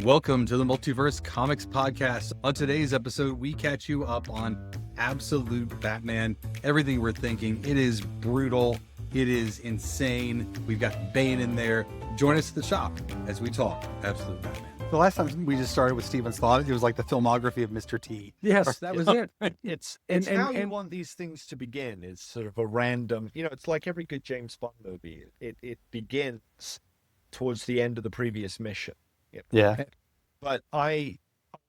Welcome to the Multiverse Comics Podcast. On today's episode, we catch you up on Absolute Batman. Everything we're thinking. It is brutal. It is insane. We've got Bane in there. Join us at the shop as we talk Absolute Batman. The last time we just started with Steven's thought, it was like the filmography of Mr. T. Yes, that was it. It's how you want these things to begin. It's sort of a random, it's like every good James Bond movie. It begins towards the end of the previous mission. Yeah. But I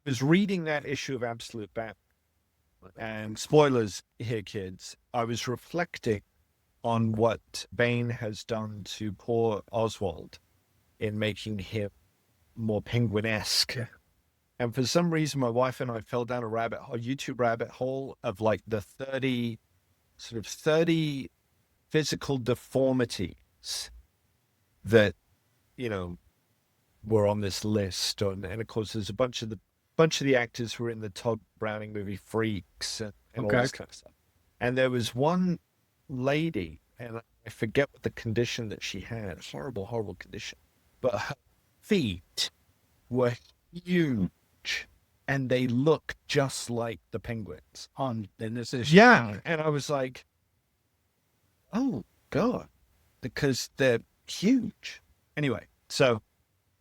was reading that issue of Absolute Batman, and spoilers here, kids. I was reflecting on what Bane has done to poor Oswald in making him more penguin-esque. Yeah. And for some reason, my wife and I fell down a YouTube rabbit hole of like the 30 physical deformities that, were on this list. And of course, there's a bunch of the actors who were in the Todd Browning movie Freaks and all this kind of stuff. And there was one lady, and I forget what the condition that she had, horrible, horrible condition, but her feet were huge and they look just like the penguins In this issue. Yeah. And I was like, oh God, because they're huge. Anyway, so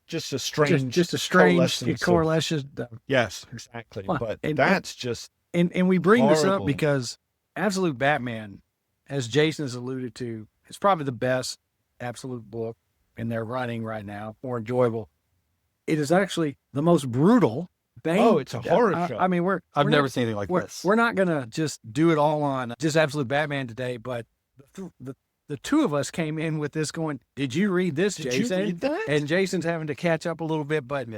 just a strange correlation. Yes, exactly. Well, but and we bring this up horrible. because Absolute Batman, as Jason has alluded to, is probably the best Absolute book in their running right now, more enjoyable. It is actually the most brutal. Bane. Oh, it's a horror show. I mean, I've never seen anything like this. We're not gonna just do it all on just Absolute Batman today, but the two of us came in with this going, did you read this, Did Jason? you read that? And Jason's having to catch up a little bit, but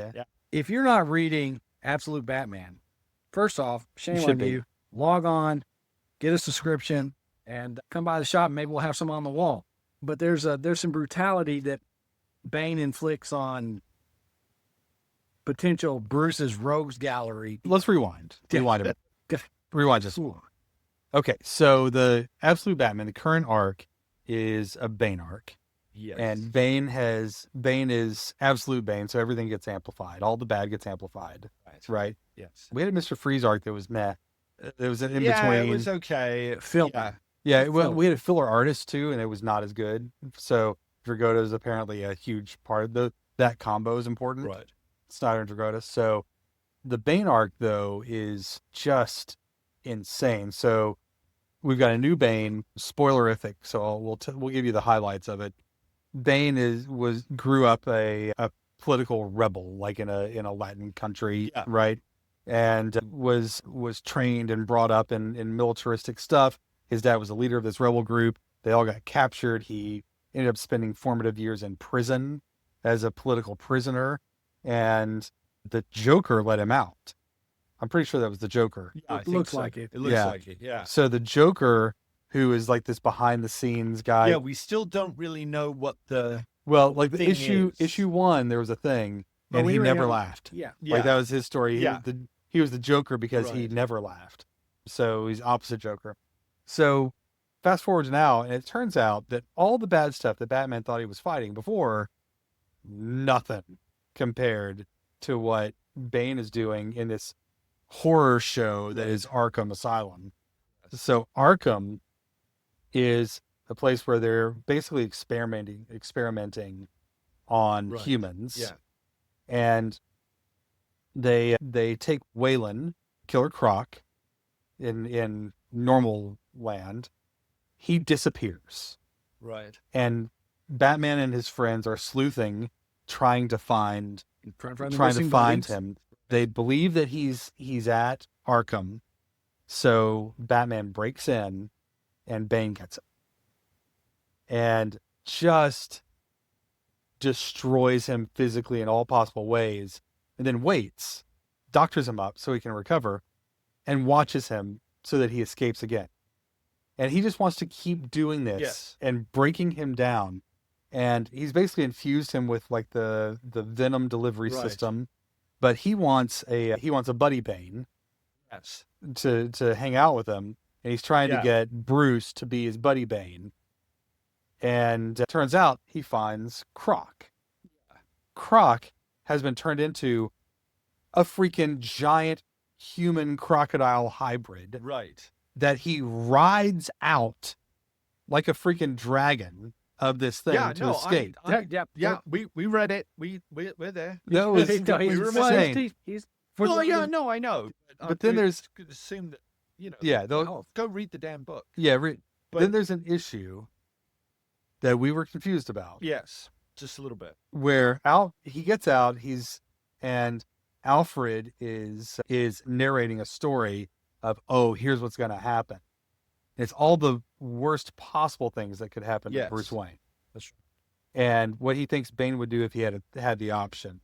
if you're not reading Absolute Batman, first off, shame on you. Log on, get a subscription, and come by the shop. Maybe we'll have some on the wall. But there's some brutality that Bane inflicts on potential Bruce's rogues gallery. Let's rewind. Rewind a bit. Rewind just. Okay, so the Absolute Batman, the current arc, is a Bane arc. Yes. And Bane is absolute Bane, so everything gets amplified. All the bad gets amplified. Right? Yes. We had a Mr. Freeze arc that was meh. There was an in-between. Yeah, it was okay. Yeah, we had a filler artist too, and it was not as good. So Dragotta is apparently a huge part of that combo is important. Right. Snyder and Dragotta. So the Bane arc, though, is just insane. So we've got a new Bane, spoilerific. So we'll give you the highlights of it. Bane grew up a political rebel, like in a Latin country, right? And was trained and brought up in militaristic stuff. His dad was a leader of this rebel group. They all got captured. He ended up spending formative years in prison as a political prisoner, and the Joker let him out. I'm pretty sure that was the Joker. Yeah, It looks like it. It looks like it, yeah. So the Joker, who is like this behind the scenes guy. Yeah, we still don't really know what the like the thing is. issue 1, there was a thing, and he never laughed. Yeah. Like that was his story. Yeah. He was the Joker because he Right. never laughed. So he's opposite Joker. So fast forward to now, and it turns out that all the bad stuff that Batman thought he was fighting before, nothing compared to what Bane is doing in this horror show that is Arkham Asylum. So Arkham is a place where they're basically experimenting on humans. Yeah. And they take Waylon, Killer Croc, in normal land. He disappears. Right. And Batman and his friends are sleuthing, trying to find him. They believe that he's at Arkham. So Batman breaks in and Bane gets him. And just destroys him physically in all possible ways. And then waits, doctors him up so he can recover, and watches him so that he escapes again. And he just wants to keep doing this and breaking him down. And he's basically infused him with like the venom delivery system. But he wants a buddy Bane to hang out with him. And he's trying to get Bruce to be his buddy Bane. And it turns out he finds Croc. Croc has been turned into a freaking giant human crocodile hybrid. Right. That he rides out like a freaking dragon of this thing to escape. We read it. We're there. That was insane. I know. But then there's could assume that, go read the damn book. Yeah, but then there's an issue that we were confused about. Yes, just a little bit. Where he gets out, and Alfred is narrating a story of, here's what's going to happen. It's all the worst possible things that could happen to Bruce Wayne. That's right. And what he thinks Bane would do if he had the option.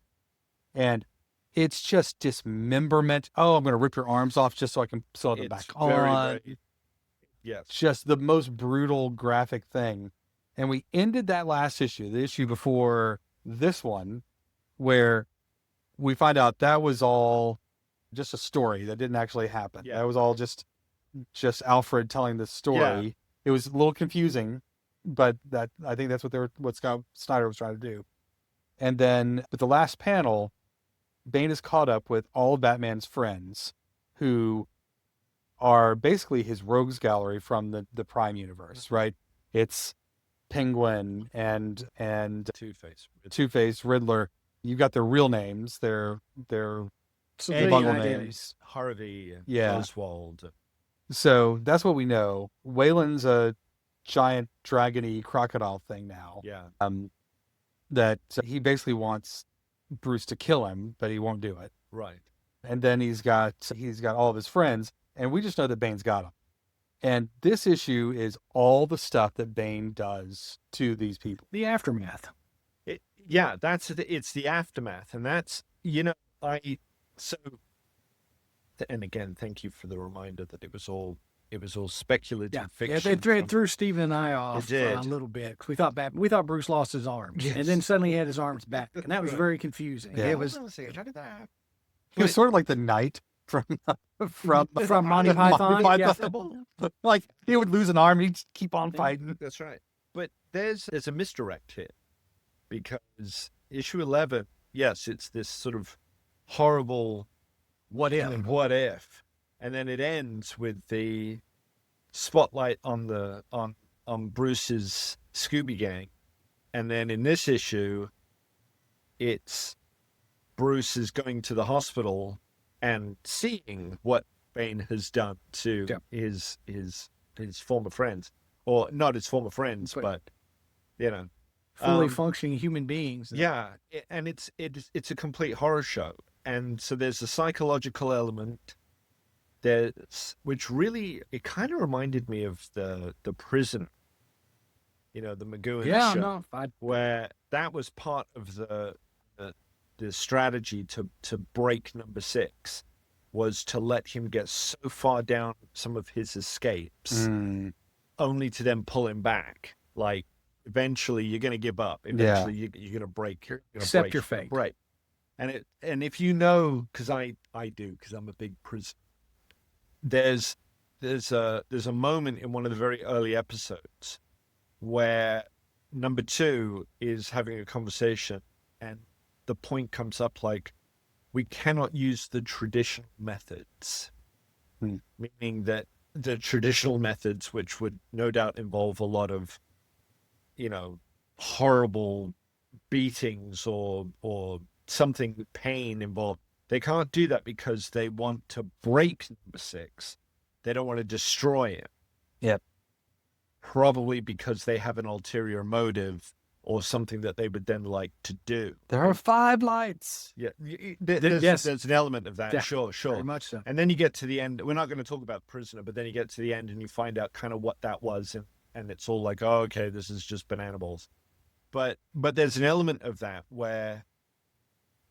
And it's just dismemberment. Oh, I'm going to rip your arms off just so I can sew them back on. Yes. Just the most brutal graphic thing. And we ended that last issue, the issue before this one, where we find out that was all just a story that didn't actually happen. Yeah. That was all just Alfred telling the story. Yeah. It was a little confusing, but I think that's what Scott Snyder was trying to do. And then with the last panel, Bane is caught up with all of Batman's friends, who are basically his rogues gallery from the Prime universe, right? It's Penguin and Two-Face, Riddler. You've got their real names, their bungle names, Harvey, and Oswald. So that's what we know. Wayland's a giant dragony crocodile thing now. Yeah. That he basically wants Bruce to kill him, but he won't do it. Right. And then he's got all of his friends, and we just know that Bane's got him. And this issue is all the stuff that Bane does to these people. The aftermath. It's the aftermath, and that's and again, thank you for the reminder that it was all speculative fiction. Yeah, they threw Stephen and I off a little bit because we thought Bruce lost his arms, and then suddenly he had his arms back, and that was very confusing. Yeah. It was sort of like the Knight from Monty Python. Yeah. Like he would lose an arm, he'd keep on fighting. That's right. But there's a misdirect here, because issue 11, yes, it's this sort of horrible what if, and then it ends with the spotlight on Bruce's Scooby Gang, and then in this issue, it's Bruce is going to the hospital and seeing what Bane has done to his former friends, or not his former friends, but fully functioning human beings. Yeah, and it's a complete horror show. And so there's a psychological element which really, it kind of reminded me of the prison, the McGowan show, where that was part of the strategy to break number 6, was to let him get so far down some of his escapes, only to then pull him back. Like, eventually you're going to give up. Eventually you're going to break. Accept your fate. Right. And if you know, because I do, because I'm a big prison. There's a moment in one of the very early episodes where number 2 is having a conversation, and the point comes up like, we cannot use the traditional methods, meaning that the traditional methods, which would no doubt involve a lot of, horrible beatings or something with pain involved. They can't do that because they want to break number 6. They don't want to destroy it. Yep. Probably because they have an ulterior motive or something that they would then like to do. There are 5 lights. Yeah. There's an element of that. Yeah, sure. Very much so. And then you get to the end. We're not going to talk about Prisoner, but then you get to the end and you find out kind of what that was. And it's all like, oh, okay, this is just banana balls. But there's an element of that where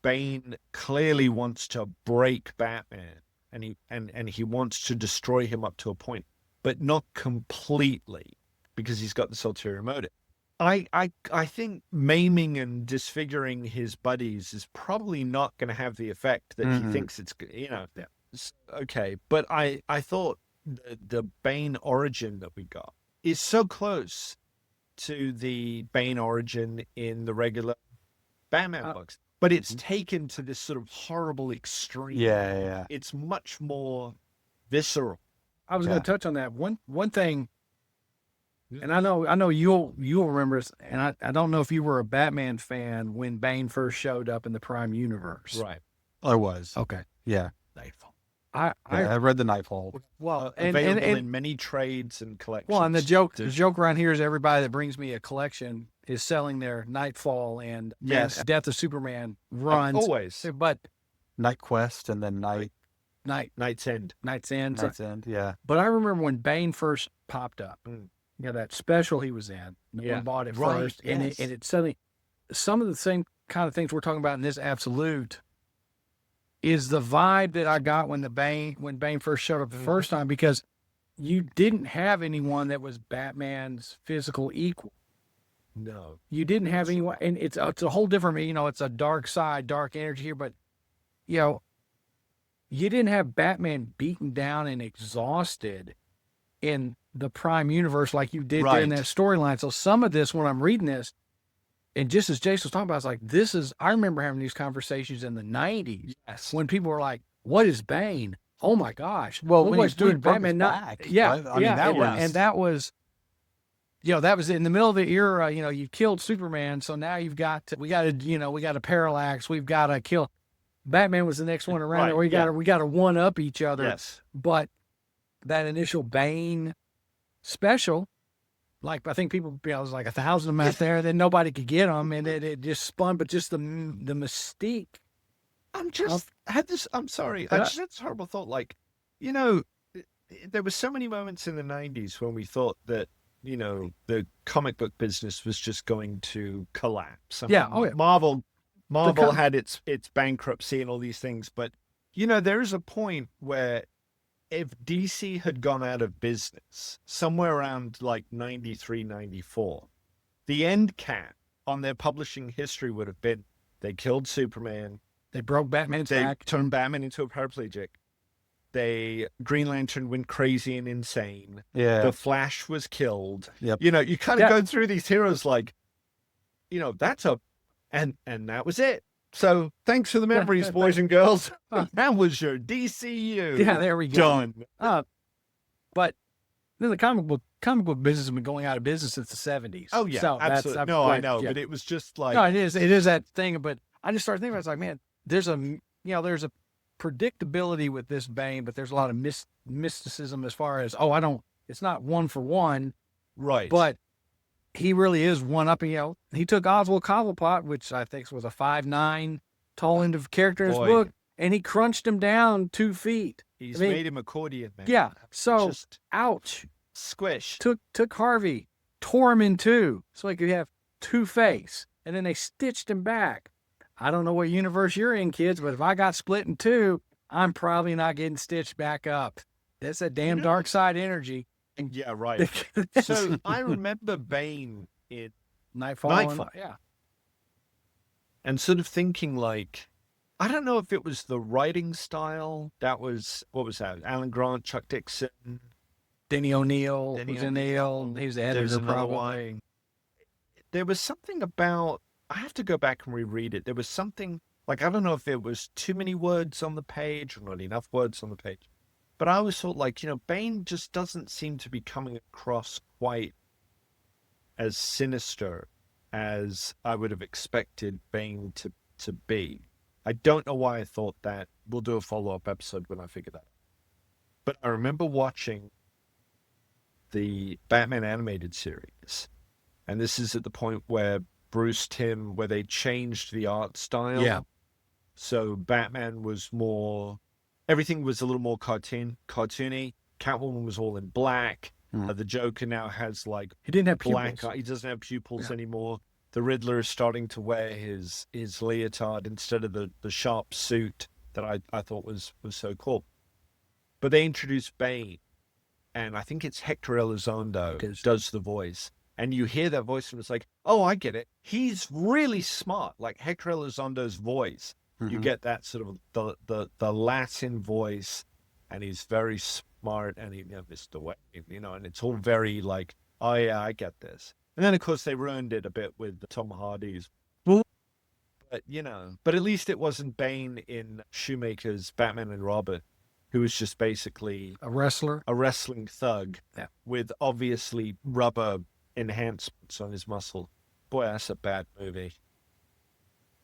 Bane clearly wants to break Batman, and he wants to destroy him up to a point, but not completely, because he's got this ulterior motive. I think maiming and disfiguring his buddies is probably not going to have the effect that he thinks it's, okay. But I thought the Bane origin that we got is so close to the Bane origin in the regular Batman books. but it's taken to this sort of horrible extreme. Yeah. It's much more visceral. I was going to touch on that. One thing, and I know you'll remember this, and I don't know if you were a Batman fan when Bane first showed up in the Prime Universe. Right. I was. Okay. Yeah. Nightfall. I read the Nightfall. Well, available in many trades and collections. Well, and the joke around here is everybody that brings me a collection is selling their Nightfall and Death of Superman runs. Always. But Night Quest and then Night's End. Night's End. Yeah. But I remember when Bane first popped up, that special he was in. No one bought it first. And it suddenly, some of the same kind of things we're talking about in this Absolute is the vibe that I got when Bane first showed up the first time, because you didn't have anyone that was Batman's physical equal. No. You didn't have anyone, and it's a whole different, it's a dark side, dark energy here, but, you didn't have Batman beaten down and exhausted in the Prime Universe like you did in that storyline. So some of this, when I'm reading this, and just as Jason was talking about, I was like, I remember having these conversations in the 90s when people were like, what is Bane? Oh my gosh. Well, what when was doing Batman? Back, that was in the middle of the era, you killed Superman. So now we got to parallax. We've got to kill. Batman was the next one around. We got to one up each other. Yes. But that initial Bane special, like, I think people, it was like 1,000 of them out there, then nobody could get them, and it just spun. But just the mystique. I'm sorry. I just had this horrible thought. Like, there were so many moments in the 90s when we thought that, the comic book business was just going to collapse. Marvel had its bankruptcy and all these things. But, there is a point where if DC had gone out of business somewhere around like 93, 94, the end cap on their publishing history would have been they killed Superman. They broke Batman's back. They turned Batman into a paraplegic. Green Lantern went crazy and insane. Yeah. The Flash was killed. Yep. You kind of go through these heroes like, and that was it. So thanks for the memories, boys and girls. That was your DCU. Yeah, there we go. Done. But then the comic book business has been going out of business since the 70s. Oh yeah, so absolutely. I know, but it was just like, no, it is that thing. But I just started thinking, I was like, man, there's a predictability with this Bane, but there's a lot of mysticism as far as it's not one for one, right? But he really is one up. He took Oswald Cobblepot, which I think was a 5'9" tall end of character in his book, and he crunched him down 2 feet. He's made him accordion, man. Yeah. So, just ouch. Squish. Took Harvey, tore him in two, so he could have Two-Face, and then they stitched him back. I don't know what universe you're in, kids, but if I got split in two, I'm probably not getting stitched back up. That's a damn dark side energy. Yeah, right. So I remember Bane in Nightfall. And sort of thinking like, I don't know if it was the writing style. That was, what was that? Alan Grant, Chuck Dixon. Denny O'Neil was in Neil. He was the editor probably. There was something about, I have to go back and reread it. There was something, like, I don't know if it was too many words on the page or not enough words on the page. But I always thought, like, Bane just doesn't seem to be coming across quite as sinister as I would have expected Bane to be. I don't know why I thought that. We'll do a follow-up episode when I figure that out. But I remember watching the Batman animated series, and this is at the point where where they changed the art style. Yeah. So Batman was everything was a little more cartoony. Catwoman was all in black. The Joker now has like he didn't have black. pupils. He doesn't have pupils anymore. The Riddler is starting to wear his leotard instead of the sharp suit that I thought was so cool. But they introduced Bane, and I think it's Hector Elizondo does the voice. And you hear that voice, and it's like, oh, I get it. He's really smart. Like Hector Elizondo's voice. Mm-hmm. You get that sort of the Latin voice, and he's very smart, and Mr. Wayne, and it's all very like, oh yeah, I get this. And then of course they ruined it a bit with Tom Hardy's. But, but at least it wasn't Bane in Shoemaker's Batman and Robin, who was just basically a wrestling thug with obviously rubber enhancements on his muscle. Boy, that's a bad movie.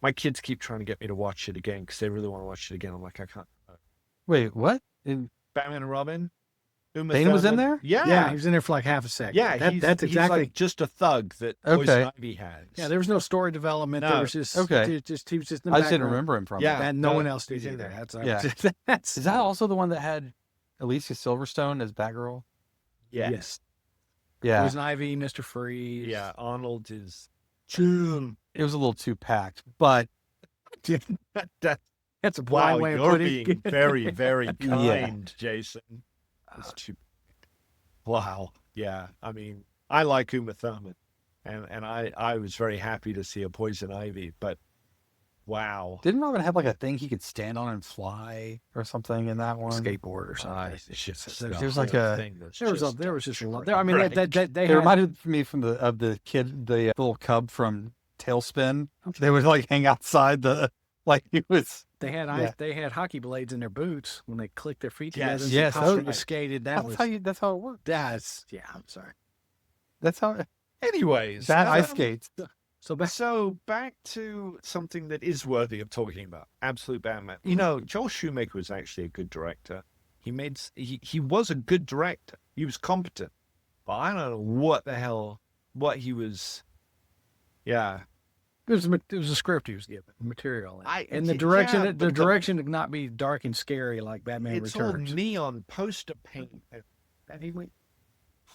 My kids keep trying to get me to watch it again because they really want to watch it again. I'm like, I can't. Wait, what? Batman and Robin? Bane was in there? Yeah. He was in there for like half a second. Yeah, that's exactly he's like just a thug that Poison Ivy has. Yeah, there was no story development. No. There was just he was just in the I just didn't background. remember him from it. And no one else did either. Is that also the one that had Alicia Silverstone as Batgirl? Yes. Yeah. Poison Ivy, Mr. Freeze. Yeah, Arnold is. It was a little too packed, but that's a blind way of putting it. Being very, very kind, Jason. That's too. Wow. Yeah. I mean, I like Uma Thurman, and I was very happy to see a Poison Ivy, but wow. Didn't Robin have like a thing he could stand on and fly or something in that one? Skateboard or something. There's like a thing. There was just a lot. I mean, they it reminded me of the kid, the little cub from Tailspin. They would like hang outside he was. They had hockey blades in their boots when they clicked their feet Yes. together. Yes. They skated. That's how it worked. I'm sorry. That's how. Anyways, ice skates. So back to something that is worthy of talking about. Absolute Batman. Joel Schumacher was actually a good director. He was a good director. He was competent. But I don't know what he was. Yeah. It was a script he was given, material. And the direction to not be dark and scary like Batman Returns. It's all neon poster paint. And he went,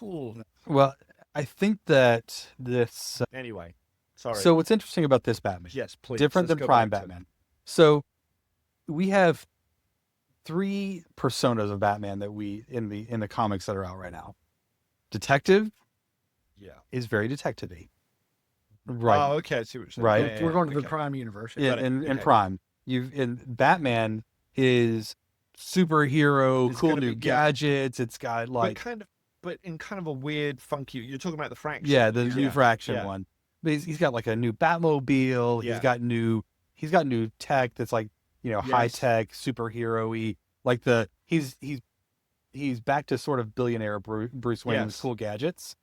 Well, I think that this. Anyway. Sorry. So what's interesting about this Batman? Yes, please. Different than Prime Batman. So we have 3 personas of Batman that we in the comics that are out right now. Detective, is very detective-y. Right. Oh, okay. I see what you're saying. Right. We're going to the Prime universe. Yeah, in Prime, Batman is superhero, cool new gadgets. It's got but in kind of a weird, funky. You're talking about the Fraction. Yeah, the new Fraction one. But he's got like a new Batmobile. Yeah. He's got new tech that's like, high tech, superhero-y. Like he's back to sort of billionaire Bruce Wayne with cool gadgets.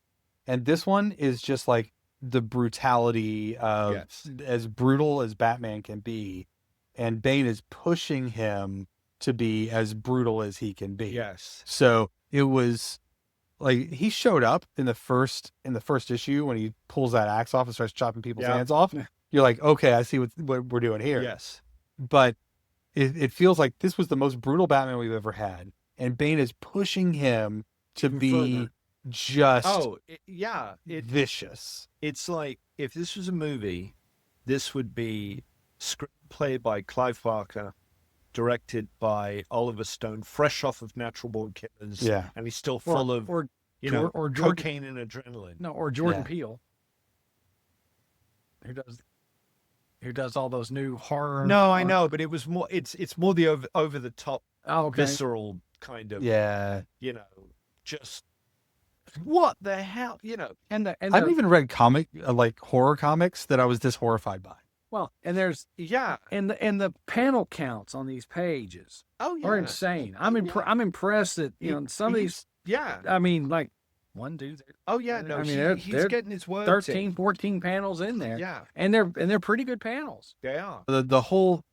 And this one is just like the brutality of as brutal as Batman can be. And Bane is pushing him to be as brutal as he can be. Yes. So it was like he showed up in the first issue when he pulls that axe off and starts chopping people's hands off. You're like, okay, I see what we're doing here. Yes. But it feels like this was the most brutal Batman we've ever had. And Bane is pushing him to be just vicious. It's like if this was a movie, this would be screenplay by Clive Barker, directed by Oliver Stone, fresh off of Natural Born Killers. Yeah. And he's still full of cocaine and adrenaline. No, or Jordan Peele. Who does all those new horror? No, I know, but it was more. It's more the over the top, okay. visceral kind of. Yeah. Just what the hell, And I haven't even read horror comics that I was this horrified by. Well, and there's and the panel counts on these pages are insane. I'm impressed that some of these. Yeah. I mean, like one dude. Oh yeah, no. I mean, he's getting his words 13, 14 panels in there. Yeah. And they're pretty good panels. They are. The whole.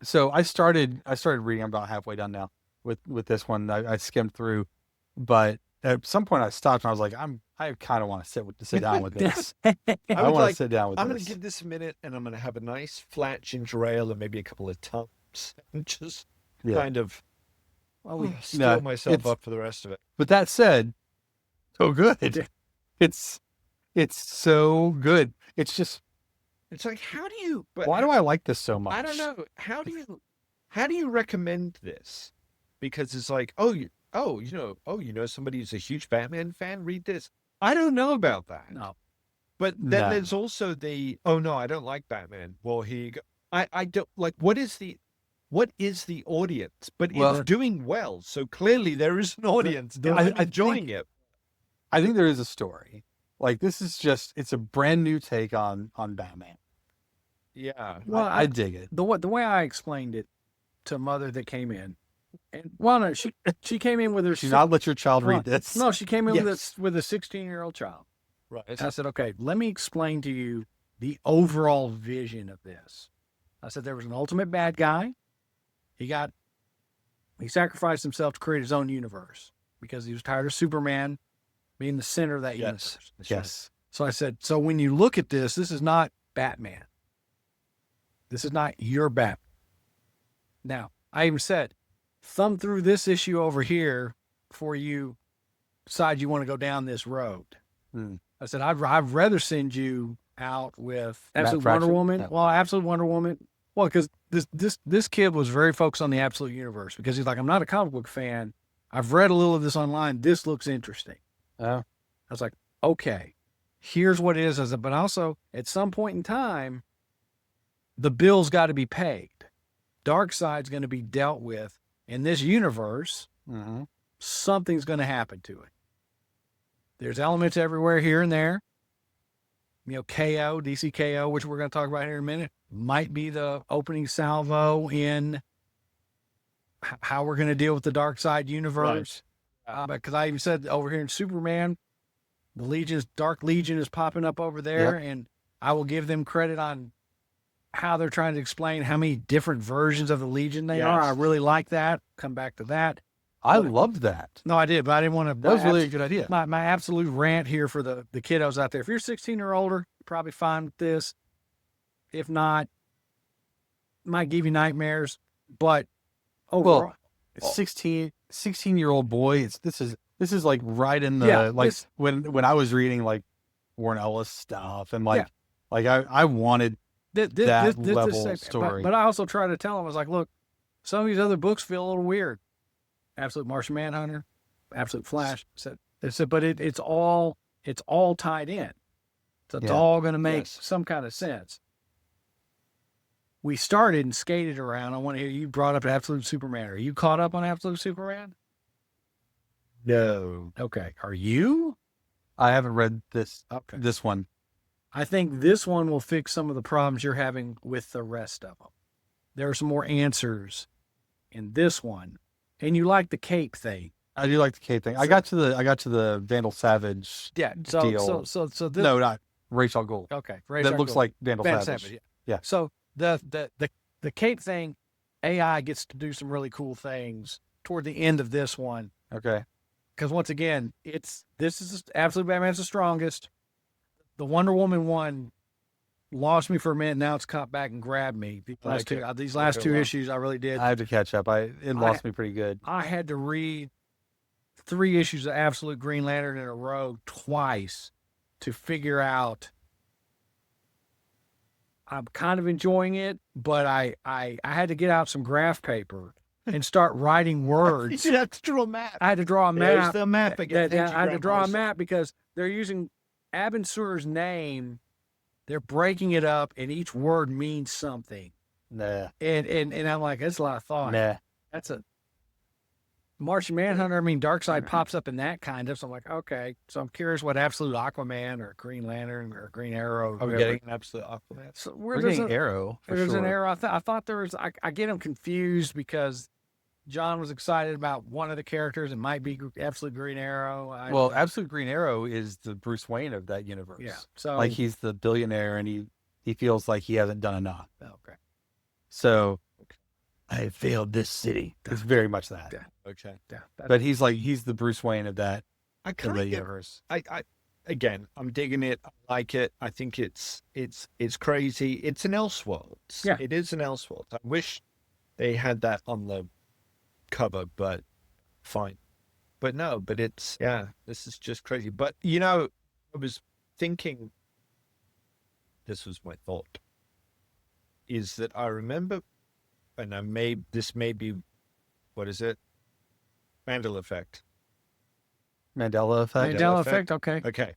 So I started reading. I'm about halfway done now with this one. I skimmed through, but at some point I stopped and I was like, I kind of want to sit down with this. I want to sit down with this. I'm going to give this a minute and I'm going to have a nice flat ginger ale and maybe a couple of tums and just kind of steel myself up for the rest of it. But that said, so good. It's so good. It's just. It's like, how do you? Why do I like this so much? I don't know. How do you recommend this? Because it's like, somebody who's a huge Batman fan, read this. I don't know about that. No. But then there's also the, I don't like Batman. Well, here you go. I don't like, what is the audience? But it's doing well. So clearly there is an audience. I'm enjoying it. I think there is a story. Like this is it's a brand new take on Batman. Yeah. Well, I dig it. The way I explained it to a mother that came in, and well, no, she came in with her. Do not let your child read this. No, she came in Yes. with a 16-year-old child. Right. And I said, okay, let me explain to you the overall vision of this. I said there was an ultimate bad guy. He sacrificed himself to create his own universe because he was tired of Superman being the center of that universe. Yes. So I said, so when you look at this is not Batman. This is not your Batman. Now, I even said, thumb through this issue over here before you decide you want to go down this road. I said, I'd rather send you out with Absolute Wonder Woman. No. Well, Absolute Wonder Woman. Well, because this kid was very focused on the Absolute Universe because he's like, I'm not a comic book fan. I've read a little of this online. This looks interesting. I was like, okay, here's what it is. I said, but also at some point in time, the bill's got to be paid. Darkseid's going to be dealt with in this universe. Something's going to happen to it. There's elements everywhere here and there. You know, KO, DC KO, which we're going to talk about here in a minute, might be the opening salvo in how we're going to deal with the Darkseid universe. Right. Because I even said over here in Superman, the Dark Legion is popping up over there, and I will give them credit on how they're trying to explain how many different versions of the Legion they are. I really like that. Come back to that. I loved that. No, I did, but I didn't want to. That was really a good idea. My absolute rant here for the kiddos out there. If you're 16 or older, you're probably fine with this. If not, it might give you nightmares. But overall, 16-year-old boy, this is like right in the when I was reading like Warren Ellis stuff and like I wanted that level story. But I also try to tell them, I was like, look, some of these other books feel a little weird. Absolute Martian Manhunter, Absolute Flash. But it's all tied in. So it's all going to make some kind of sense. We started and skated around. I want to hear you brought up Absolute Superman. Are you caught up on Absolute Superman? No. Okay. Are you? I haven't read this one. I think this one will fix some of the problems you're having with the rest of them. There are some more answers in this one. And you like the cape thing. I do like the cape thing. I got to the Vandal Savage deal. So this, no, not Ra's al Ghul. Okay. That looks like Vandal Savage. Yeah. So the cape thing, AI gets to do some really cool things toward the end of this one. Okay. Because once again, this is Absolute Batman's the strongest. The Wonder Woman one lost me for a minute. Now it's caught back and grabbed me. These last two issues, I really did. I had to catch up. It lost me pretty good. I had to read 3 issues of Absolute Green Lantern in a row twice to figure out. I'm kind of enjoying it, but I had to get out some graph paper and start writing words. You have to draw a map. I had to draw a map. There's the map again. I had to draw a map because they're using Abin Sur's name. They're breaking it up, and each word means something. Nah. And I'm like, that's a lot of thought. Nah. That's a Martian Manhunter. I mean, Darkseid pops up in that kind of. So I'm like, okay. So I'm curious what Absolute Aquaman or Green Lantern or Green Arrow. Are we getting an Absolute Aquaman? So we're getting Arrow. There's an Arrow. I thought there was. I get them confused because John was excited about one of the characters. It might be Absolute Green Arrow. Absolute Green Arrow is the Bruce Wayne of that universe. Yeah. So like he's the billionaire and he feels like he hasn't done enough. Okay. So I failed this city. It's very much that. Yeah. Okay. Yeah. But he's the Bruce Wayne of that universe. Again, I'm digging it. I like it. I think it's crazy. It's an Elseworlds. Yeah. It is an Elseworlds. I wish they had that on the cover, but fine. But no, this is just crazy. But I was thinking, this was my thought, is that I remember, and this may be, what is it? Mandela effect. Mandela effect. Okay. Okay.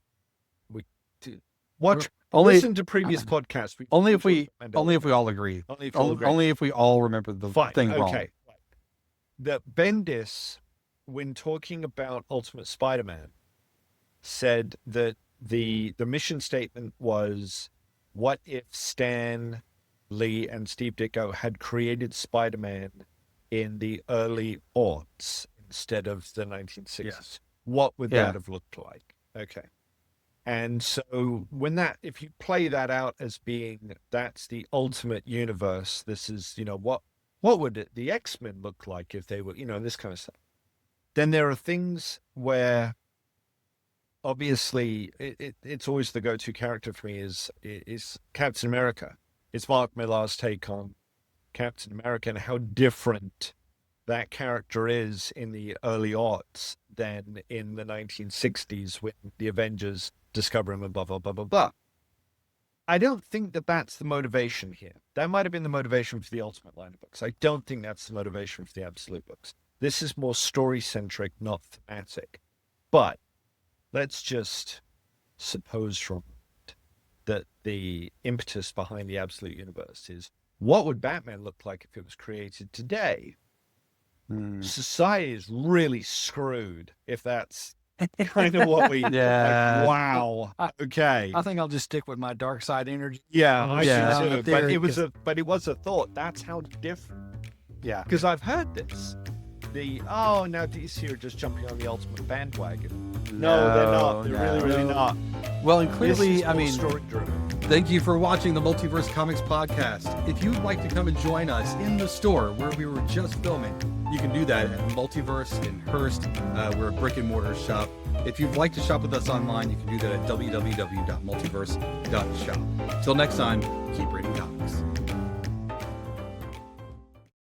Listen to previous podcasts. Only if we all agree. Only if we all remember the thing wrong. Okay. That Bendis, when talking about Ultimate Spider-Man, said that the mission statement was, what if Stan Lee and Steve Ditko had created Spider-Man in the early aughts instead of the 1960s, Yes. what would that have looked like? Okay. And so if you play that out as being, that's the ultimate universe, this is, what would the X-Men look like if they were, this kind of stuff. Then there are things where obviously it's always the go-to character for me is Captain America. It's Mark Millar's take on Captain America and how different that character is in the early aughts than in the 1960s when the Avengers discover him and blah, blah, blah, blah, blah. I don't think that that's the motivation here. That might have been the motivation for the Ultimate line of books. I don't think that's the motivation for the Absolute books. This is more story-centric, not thematic. But let's just suppose for a moment that the impetus behind the Absolute Universe is, what would Batman look like if it was created today? Society is really screwed if that's kind of what we like, wow. Okay. I think I'll just stick with my dark side energy. Yeah, I do too. But it was a thought. That's how different. Yeah. Because I've heard this. Now DC are just jumping on the Ultimate bandwagon. No, they're not. They're really not. Well, and clearly, story-driven. Thank you for watching the Multiverse Comics Podcast. If you'd like to come and join us in the store where we were just filming, you can do that at Multiverse in Hearst. We're a brick and mortar shop. If you'd like to shop with us online, you can do that at www.multiverse.shop. Till next time, keep reading comics.